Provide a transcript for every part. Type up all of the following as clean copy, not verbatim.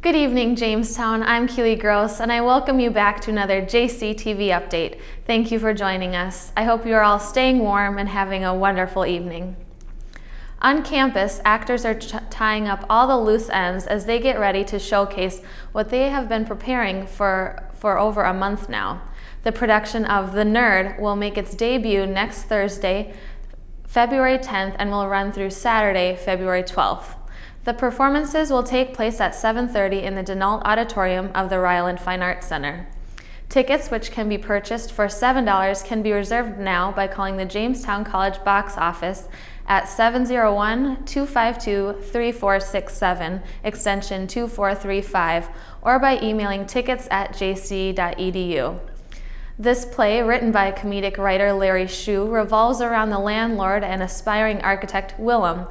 Good evening, Jamestown. I'm Keely Gross, and I welcome you back to another JCTV update. Thank you for joining us. I hope you are all staying warm and having a wonderful evening. On campus, actors are tying up all the loose ends as they get ready to showcase what they have been preparing for over a month now. The production of The Nerd will make its debut next Thursday, February 10th, and will run through Saturday, February 12th. The performances will take place at 7:30 in the Denault Auditorium of the Ryland Fine Arts Center. Tickets, which can be purchased for $7, can be reserved now by calling the Jamestown College box office at 701-252-3467, extension 2435, or by emailing tickets@jc.edu. This play, written by comedic writer Larry Shue, revolves around the landlord and aspiring architect Willem.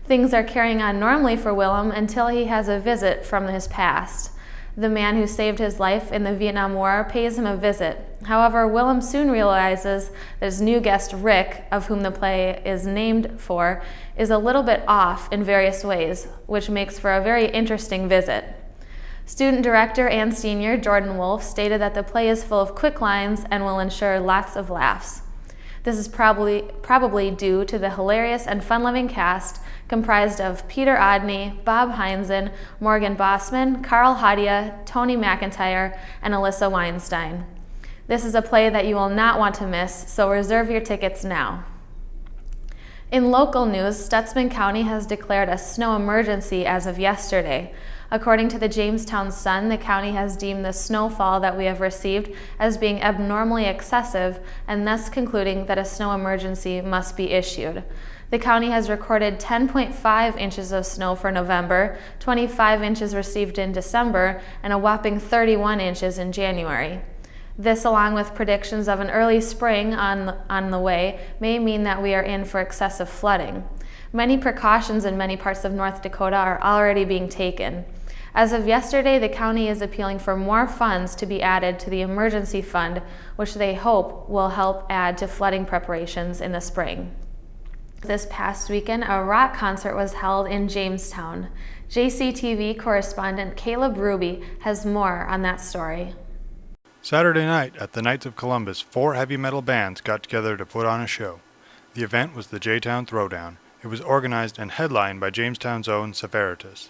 Things are carrying on normally for Willem until he has a visit from his past. The man who saved his life in the Vietnam War pays him a visit. However, Willem soon realizes that his new guest, Rick, of whom the play is named for, is a little bit off in various ways, which makes for a very interesting visit. Student director and senior Jordan Wolf stated that the play is full of quick lines and will ensure lots of laughs. This is probably due to the hilarious and fun-loving cast comprised of Peter Odney, Bob Heinzen, Morgan Bossman, Carl Hadia, Tony McIntyre, and Alyssa Weinstein. This is a play that you will not want to miss, so reserve your tickets now. In local news, Stutsman County has declared a snow emergency as of yesterday. According to the Jamestown Sun, the county has deemed the snowfall that we have received as being abnormally excessive and thus concluding that a snow emergency must be issued. The county has recorded 10.5 inches of snow for November, 25 inches received in December, and a whopping 31 inches in January. This, along with predictions of an early spring on the way, may mean that we are in for excessive flooding. Many precautions in many parts of North Dakota are already being taken. As of yesterday, the county is appealing for more funds to be added to the emergency fund, which they hope will help add to flooding preparations in the spring. This past weekend, a rock concert was held in Jamestown. JCTV correspondent Caleb Ruby has more on that story. Saturday night at the Knights of Columbus, 4 heavy metal bands got together to put on a show. The event was the J-Town Throwdown. It was organized and headlined by Jamestown's own Seferitus.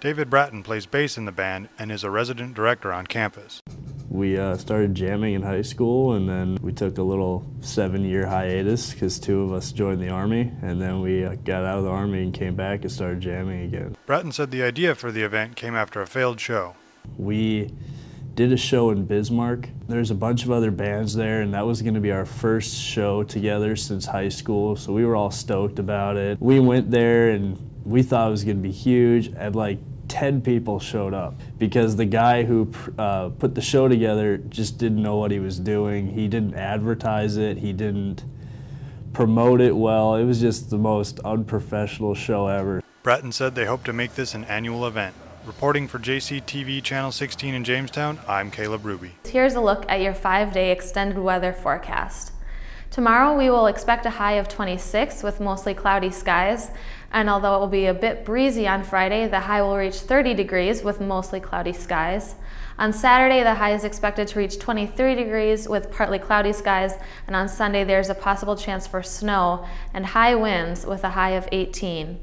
David Bratton plays bass in the band and is a resident director on campus. We started jamming in high school, and then we took a little 7-year hiatus because 2 of us joined the Army, and then we got out of the Army and came back and started jamming again. Bratton said the idea for the event came after a failed show. We did a show in Bismarck. There's a bunch of other bands there, and that was going to be our first show together since high school, so we were all stoked about it. We went there, and we thought it was going to be huge, and like 10 people showed up because the guy who put the show together just didn't know what he was doing. He didn't advertise it. He didn't promote it well. It was just the most unprofessional show ever. Bratton said they hope to make this an annual event. Reporting for JCTV Channel 16 in Jamestown, I'm Caleb Ruby. Here's a look at your 5-day extended weather forecast. Tomorrow we will expect a high of 26 with mostly cloudy skies, and although it will be a bit breezy on Friday, the high will reach 30 degrees with mostly cloudy skies. On Saturday, the high is expected to reach 23 degrees with partly cloudy skies, and on Sunday there's a possible chance for snow and high winds with a high of 18.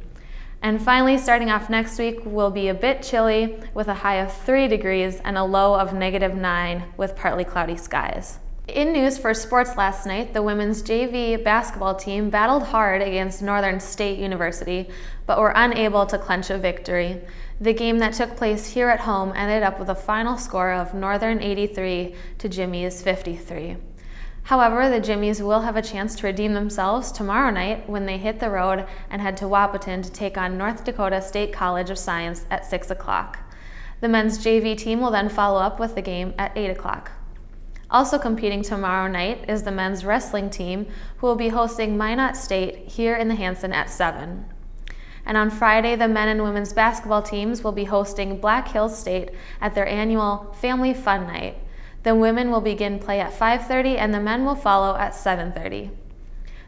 And finally, starting off next week will be a bit chilly with a high of 3 degrees and a low of -9 with partly cloudy skies. In news for sports last night, the women's JV basketball team battled hard against Northern State University, but were unable to clinch a victory. The game that took place here at home ended up with a final score of Northern 83 to Jimmy's 53. However, the Jimmies will have a chance to redeem themselves tomorrow night when they hit the road and head to Wahpeton to take on North Dakota State College of Science at 6 o'clock. The men's JV team will then follow up with the game at 8 o'clock. Also competing tomorrow night is the men's wrestling team, who will be hosting Minot State here in the Hanson at 7. And on Friday, the men and women's basketball teams will be hosting Black Hills State at their annual Family Fun Night. The women will begin play at 5:30 and the men will follow at 7:30.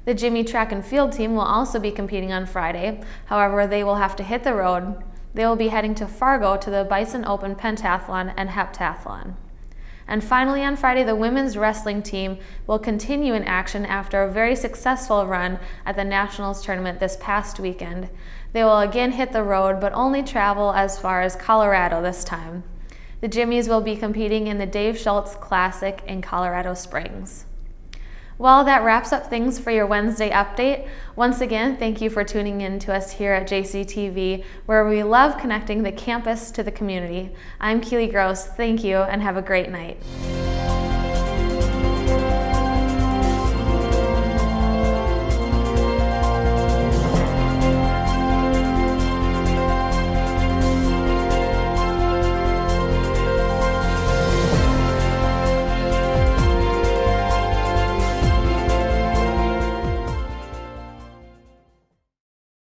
The Jimmy track and field team will also be competing on Friday. However, they will have to hit the road They will be heading to Fargo to the Bison Open Pentathlon and Heptathlon. And finally, on Friday, the women's wrestling team will continue in action after a very successful run at the Nationals tournament this past weekend. They will again hit the road, but only travel as far as Colorado this time. The Jimmies will be competing in the Dave Schultz Classic in Colorado Springs. Well, that wraps up things for your Wednesday update. Once again, thank you for tuning in to us here at JCTV, where we love connecting the campus to the community. I'm Keely Gross. Thank you, and have a great night.